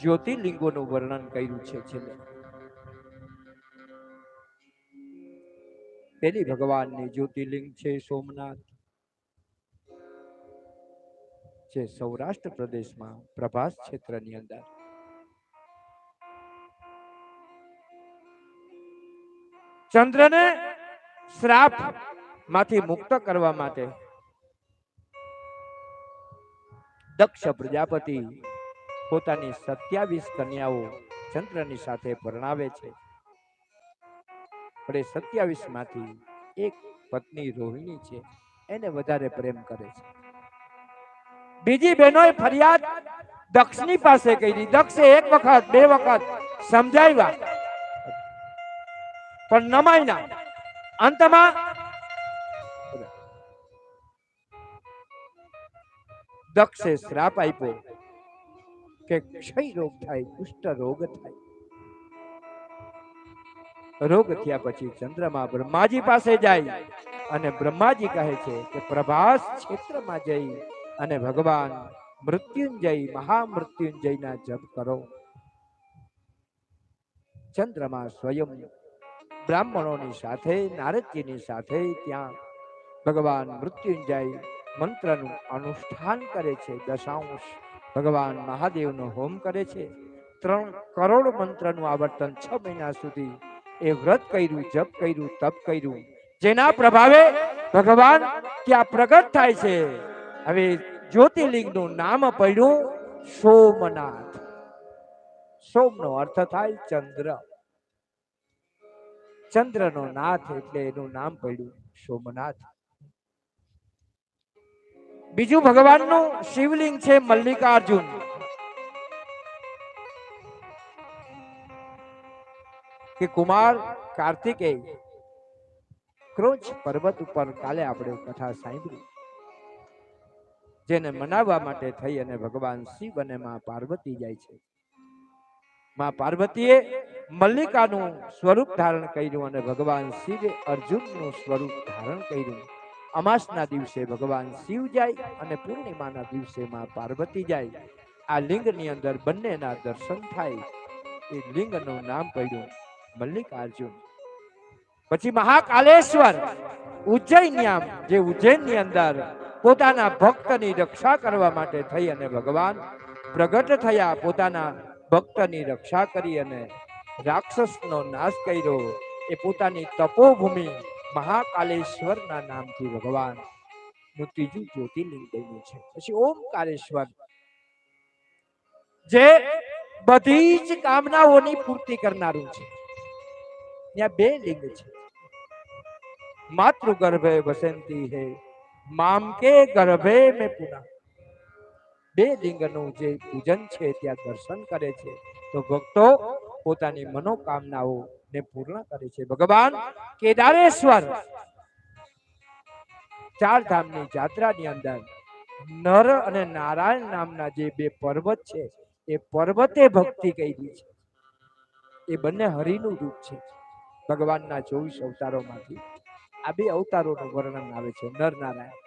જ્યોતિર્લિંગોનું વર્ણન કર્યું છે. છેલ્લે પેલી ભગવાનની જ્યોતિર્લિંગ છે સોમનાથ, જે સૌરાષ્ટ્ર પ્રદેશમાં પ્રભાસ ક્ષેત્રની અંદર ચંદ્રને શ્રાપ માંથી મુક્ત કરવા માટે દક્ષ પ્રજાપતિ પોતાની 27 કન્યાઓ ચંદ્રની સાથે પરણાવે છે. પણ 27 માંથી એક પત્ની રોહિણી છે, એને વધારે પ્રેમ કરે છે. બીજી બહેનોએ ફરિયાદ દક્ષની પાસે કરી. દક્ષે એક વખત બે વખત સમજાવ્યા પણ ન માન્યા. અંતમાં દક્ષે શ્રાપ આપ્યો કે ક્ષય રોગ થાય, કુષ્ઠ રોગ થાય. રોગ થયા પછી ચંદ્રમાં બ્રહ્માજી પાસે જાય અને બ્રહ્માજી કહે છે કે પ્રભાસ ક્ષેત્રમાં જઈ અને ભગવાન મૃત્યુંજય મહામૃત્યુંજયના જપ કરો. ચંદ્રમાં સ્વયં બ્રાહ્મણોની સાથે નારદજીની સાથે ત્યાં ભગવાન મૃત્યુંજય મંત્રનું અનુષ્ઠાન કરે છે. દશાંશ ભગવાન મહાદેવનો હોમ કરે છે. 3 કરોડ મંત્રનું આવર્તન 6 મહિના સુધી એ વ્રત કર્યું, જપ કર્યું, તપ કર્યું, જેના પ્રભાવે ભગવાન ત્યાં પ્રગટ થાય છે. હવે જ્યોતિર્લિંગનું નામ પડ્યું સોમનાથ. સોમનો અર્થ થાય ચંદ્ર. ચંદ્રનો નાથ એટલે એનું નામ પડ્યું સોમનાથ. બીજું ભગવાનનું શિવલિંગ છે મલ્લિકાર્જુન. કે કુમાર કાર્તિકેય ક્રોચ પર્વત ઉપર કાલે આપણે કથા સાંભળી, જેને મનાવવા માટે થઈ અને ભગવાન શિવ અને માં પાર્વતી જાય છે. માં પાર્વતીએ મલ્લિકાનું સ્વરૂપ ધારણ કર્યું અને ભગવાન શિવે અર્જુનનું સ્વરૂપ ધારણ કર્યું. અમાસના દિવસે ભગવાન શિવ જાય અને પૂર્ણિમાના દિવસે માં પાર્વતી જાય. આ લિંગની અંદર બંનેના દર્શન થાય. એ લિંગનું નામ પડ્યું મલ્લિકાર્જુન. પછી મહાકાલેશ્વર ઉજ્જૈન્યામ, જે ઉજ્જૈનની અંદર પોતાના ભક્તની રક્ષા કરવા માટે થઈ અને ભગવાન પ્રગટ થયા. પોતાના ભક્તની રક્ષા કરી અને રાક્ષસનો નાશ કર્યો. એ પોતાની તપોભૂમિ મહાકાલેશ્વરના નામથી ભગવાન નું ત્રીજું જ્યોતિર્લિંગ બન્યું છે. પછી ઓમકારેશ્વર, જે બધી જ કામનાઓની પૂર્તિ કરનારું છે. ત્યાં 2 લિંગ છે. માતૃગર્ભે વસંતી હે મામ કે ગર્ભે મે પુના. 2 લિંગનું જે પૂજન છે ત્યાં દર્શન કરે છે તો ભક્તો પોતાની મનોકામનાઓ ને પૂર્ણ કરે છે. ભગવાન કેદારેશ્વર 4 ધામની જાત્રાની અંદર નર અને નારાયણ નામના જે 2 પર્વત છે એ પર્વતે ભક્તિ કરી છે. એ બંને હરિનું રૂપ છે. ભગવાનના 24 અવતારોમાંથી આ 2 અવતારોનું વર્ણન આવે છે. નર નારાયણ,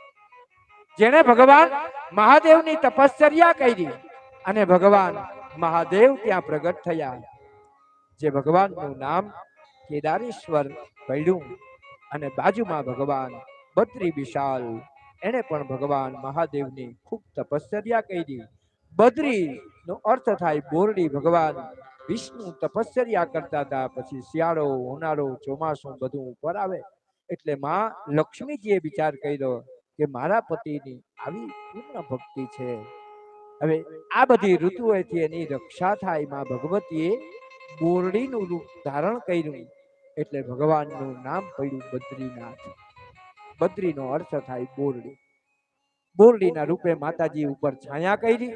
જેને ભગવાન મહાદેવની તપશ્ચર્યા કરી અને ભગવાન મહાદેવ ત્યાં પ્રગટ થયા. જે ભગવાનનું નામ કેદારેશ્વર પડ્યું. અને બાજુમાં ભગવાન બદ્રી વિશાલ, એને પણ ભગવાન મહાદેવની ખૂબ તપશ્ચર્યા કરી. બદ્રી નો અર્થ થાય બોરડી. ભગવાન વિષ્ણુ તપશ્ચર્યા કરતા હતા. પછી શિયાળો, ઉનાળો, ચોમાસું બધું ઉપર આવે એટલે માં લક્ષ્મીજીએ વિચાર કર્યો કે મારા પતિની આવી પૂર્ણ ભક્તિ છે, હવે આ બધી ઋતુઓથી એની રક્ષા થાય. માં ભગવતીએ બોરડીનું રૂપ ધારણ કર્યું એટલે ભગવાનનું નામ પડ્યું બદ્રીનાથ. બદ્રીનો અર્થ થાય બોરડી. બોરડીના રૂપે માતાજી ઉપર છાયા કરી.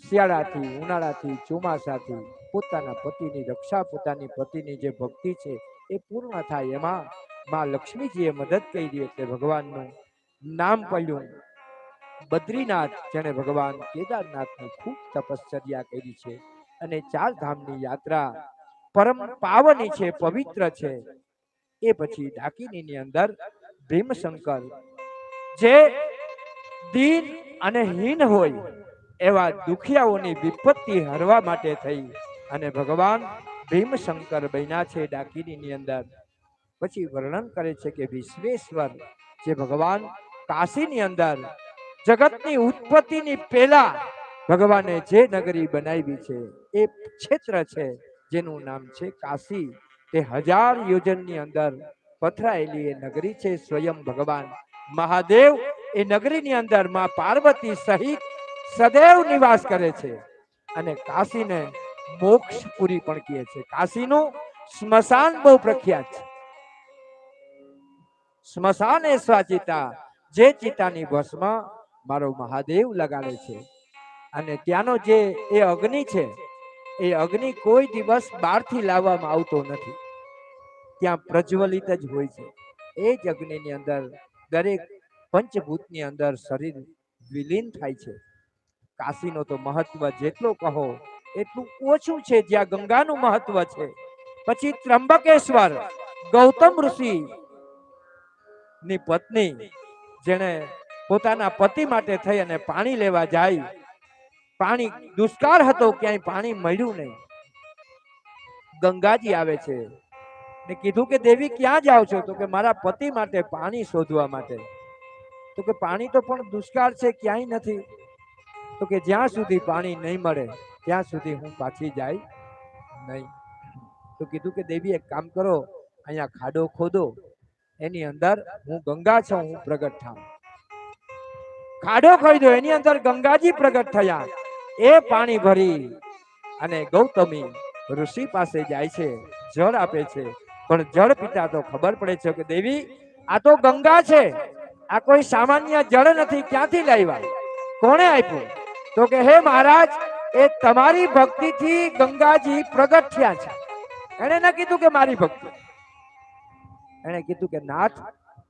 શિયાળાથી, ઉનાળાથી, ચોમાસાથી પોતાના પતિની રક્ષા, પોતાની પતિની જે ભક્તિ છે એ પૂર્ણ થાય એમાં માં લક્ષ્મીજીએ મદદ કરી એટલે ભગવાનનું નામ પડ્યું બદ્રીનાથ. જેને ભગવાન કેદારનાથની ખૂબ તપશ્ચર્યા કરી છે. અને 4 ધામની યાત્રા પરમ પાવની છે, પવિત્ર છે. એ પછી ડાકીની અંદર ભીમશંકર, જે દીન અને હીન હોય એવા દુખિયાઓની વિપત્તિ હરવા માટે થઈ અને ભગવાન ભીમશંકર બન્યા છે ડાકીની અંદર. પછી વર્ણન કરે છે કે વિશ્વેશ્વર જે ભગવાન કાશીની અંદર જગતની ઉત્પત્તિની પહેલા ભગવાને જે નગરી બનાવી છે એ ક્ષેત્ર છે જેનું નામ છે કાશી. તે 1000 યોજનની અંદર પથરાયેલી એ નગરી છે. સ્વયં ભગવાન મહાદેવ એ નગરીની અંદર માં પાર્વતી સહિત સદૈવ નિવાસ કરે છે અને કાશીને મોક્ષપુરી પણ કહે છે. કાશીનું સ્મશાન બહુ પ્રખ્યાત છે. સ્મશાન એ સ્વાચિતા, જે ચિતાની ભસ્મ મારો મહાદેવ લગાડે છે. અને ત્યાંનો જે એ અગ્નિ છે એ અગ્નિ કોઈ દિવસ બહારથી લાવવામાં આવતો નથી, ત્યાં પ્રજ્વલિત જ હોય છે. એ જ અગ્નિની અંદર દરેક પંચભૂતની અંદર શરીર વિલીન થાય છે. કાશીનો તો મહત્વ જેટલો કહો એટલું ઓછું છે. જ્યાં ગંગાનું મહત્વ છે, પછી ત્રંબકેશ્વર ગૌતમ ઋષિ ની પત્ની જેને પોતાના પતિ માટે થઈ અને પાણી લેવા જાય, પાણી દુષ્કાળ હતો, ક્યાંય પાણી મળ્યું નહીં. ગંગાજી આવે છે ને કીધું કે દેવી ક્યાં જાઓ છો? તો કે મારા પતિ માટે પાણી શોધવા માટે. તો કે પાણી તો પણ દુષ્કાળ છે, ક્યાંય નથી. તો કે જ્યાં સુધી પાણી નહીં મળે ત્યાં સુધી હું પાછી જાય નહીં. તો કીધું કે દેવી એક કામ કરો, અહીંયા ખાડો ખોદો, એની અંદર હું ગંગા છું, હું પ્રગટ થાઉં. ખાડો ખોદ્યો, એની અંદર ગંગાજી પ્રગટ થયા. એ પાણી ભરી અને ગૌતમી ઋષિ પાસે જાય છે, જળ આપે છે. પણ જળ પીતા તો ખબર પડે છે કે દેવી આ તો ગંગા છે, આ કોઈ સામાન્ય જળ નથી. ક્યાંથી લાવ્યા? કોણે આપ્યું? તો કે હે મહારાજ, એ તમારી ભક્તિથી ગંગાજી પ્રગટ થયા છે. એને ન કીધું કે મારી ભક્તિ, એને કીધું કે નાથ,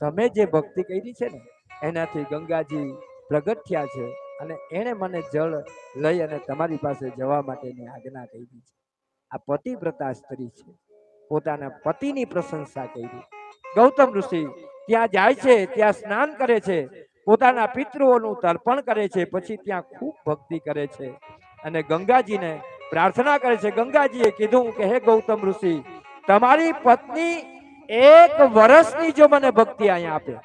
તમે જે ભક્તિ કરી છે ને એનાથી ગંગાજી પ્રગટ થયા છે અને એને મને જળ લઈ અને તમારી પાસે જવા માટેની આજ્ઞા કરી છે. આ પતિવ્રતા સ્ત્રી છે, પોતાના પતિની પ્રશંસા કરી. ગૌતમ ઋષિ ત્યાં જાય છે, ત્યાં સ્નાન કરે છે, પોતાના પિતૃઓનું તર્પણ કરે છે, પછી ત્યાં ખૂબ ભક્તિ કરે છે અને ગંગાજીને પ્રાર્થના કરે છે. ગંગાજીએ કીધું કે હે ગૌતમ ઋષિ, તમારી પત્ની 1 વર્ષની જો મને ભક્તિ અહીંયા આપે,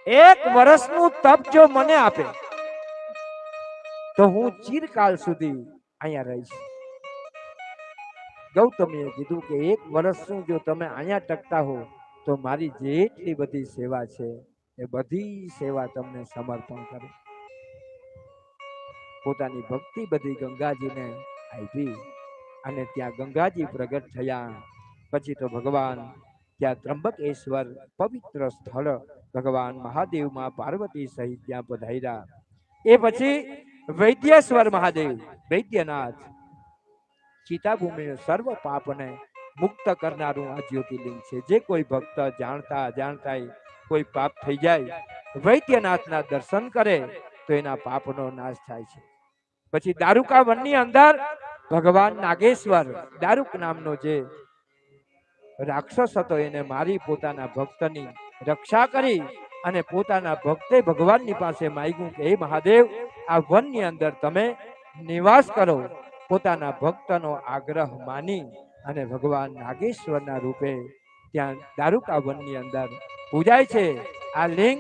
1 વર્ષનું તપ જો મને આપે તો હું ચિરકાલ સુધી અહીંયા રહીશ. ગૌતમીએ કીધું કે 1 વર્ષનું જો તમે અહીંયા ટકતા હો તો મારી જેટલી બધી સેવા છે એ બધી સેવા તમને સમર્પણ કરું. પોતાની ભક્તિ બધી ગંગાજીને આપી અને ત્યાં ગંગાજી પ્રગટ થયા. પછી તો ભગવાન ત્યાં ત્રંબકેશ્વર પવિત્ર સ્થળ ભગવાન મહાદેવ માં પાર્વતી સહિત ત્યાં પધાર્યા. એ પછી વૈદ્યેશ્વર મહાદેવ, વૈદ્યનાથ, ચિતાભૂમિ સર્વ પાપને મુક્ત કરનારું આ જ્યોતિર્લિંગ છે. જે કોઈ ભક્ત જાણતા જાણતા કોઈ પાપ થઈ જાય, વૈદ્યનાથના દર્શન કરે તો એના પાપનો નાશ થાય છે. પછી દારૂકા વનની અંદર ભગવાન નાગેશ્વર, દારૂક નામનો જે રાક્ષસ હતો, એને મારી પોતાના ભક્તની રક્ષા કરી અને પોતાના ભક્તે ભગવાનની પાસે માંગ્યું કે હે મહાદેવ, આ વનની અંદર તમે નિવાસ કરો. પોતાના ભક્તનો આગ્રહ માની અને ભગવાન નાગેશ્વરના રૂપે ત્યાં દારૂકા વનની અંદર પૂજાય છે. આ લિંગ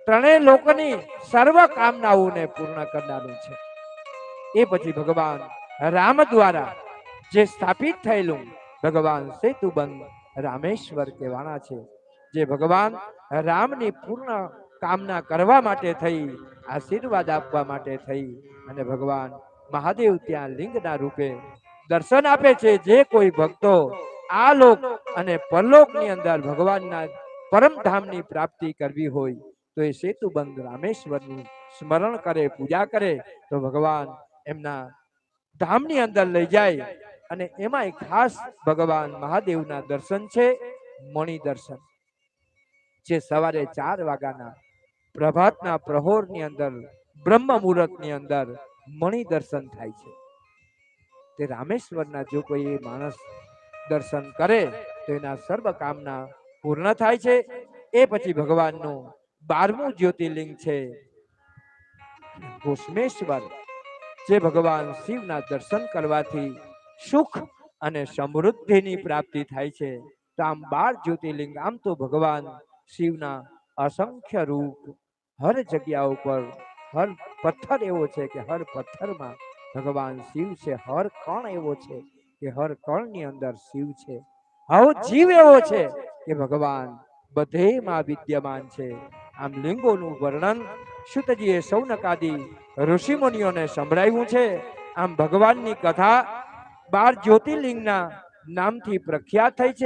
ત્રણેય લોકની સર્વ કામનાઓને પૂર્ણ કરનારું છે. એ પછી ભગવાન રામ દ્વારા જે સ્થાપિત થયેલું ભગવાન સેતુબંધ રામેશ્વર કહેવાના છે, જે ભગવાન રામની પૂર્ણ કામના કરવા માટે થઈ, આશીર્વાદ આપવા માટે થઈ અને ભગવાન મહાદેવ ત્યાં લિંગના રૂપે દર્શન આપે છે. જે કોઈ ભક્તો આ લોક અને પરલોકની અંદર ભગવાનના પરમધામની પ્રાપ્તિ કરવી હોય તો એ સેતુબંધ રામેશ્વરનું સ્મરણ કરે, પૂજા કરે તો ભગવાન એમના ધામની અંદર લઈ જાય. અને એમાં ખાસ ભગવાન મહાદેવના દર્શન છે મણિ દર્શન, જે સવારે 4 વાગ્યાના પ્રભાતના પ્રહોરની અંદર બ્રહ્મ મુહૂર્તની અંદર મણિ દર્શન થાય છે. તે રામેશ્વરના જો કોઈ માણસ દર્શન કરે તો એના સર્વ કામના પૂર્ણ થાય છે. એ પછી ભગવાનનું 12મું જ્યોતિર્લિંગ છે ઘોષમેશ્વર જે ભગવાન શિવના દર્શન કરવાથી સુખ અને સમૃદ્ધિની પ્રાપ્તિ થાય છે. તો આમ 12 જ્યોતિર્લિંગ, આમ તો ભગવાન શિવના અસંખ્ય રૂપ હર જગ્યા ઉપર, હર પથ્થર એવો છે કે હર પથ્થરમાં ભગવાન શિવ છે. હર કણ એવો છે કે હર કણની અંદર શિવ છે. આવો જીવ એવો છે કે ભગવાન બધેમાં વિદ્યમાન છે. આમ લિંગોનું વર્ણન શુતજીએ સૌનકાદી ઋષિમુનિઓને સંભળાવ્યું છે. આમ ભગવાનની કથા 12 જ્યોતિર્લિંગના નામથી પ્રખ્યાત થઈ છે.